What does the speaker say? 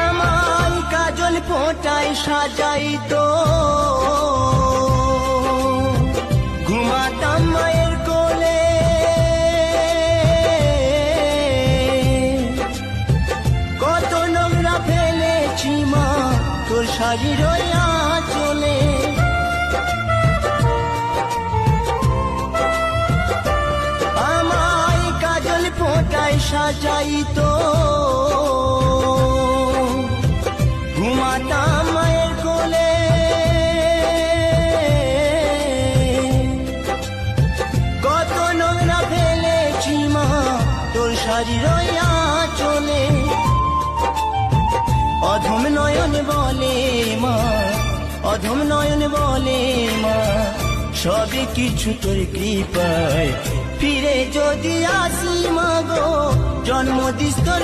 আমায় কাজল ফোঁটায় সাজাইতো, ঘুমাতাম মায়ের কোলে। কত নোংরা ফেলেছি মা তোর শাড়ির ওই আঁচলে। আমায় কাজল ফোঁটায় সাজাইতো, ঘুমাতাম মায়ের কোলে। কত নোংরা ফেলেছি মা তোর শাড়ির ওই আঁচলে। অধম নয়ন বলে মা, অধম নয়ন বলে মা, সবই কিছু তোর কৃপায়। ফিরে যদি আসি মা গো, জন্ম দিস তোর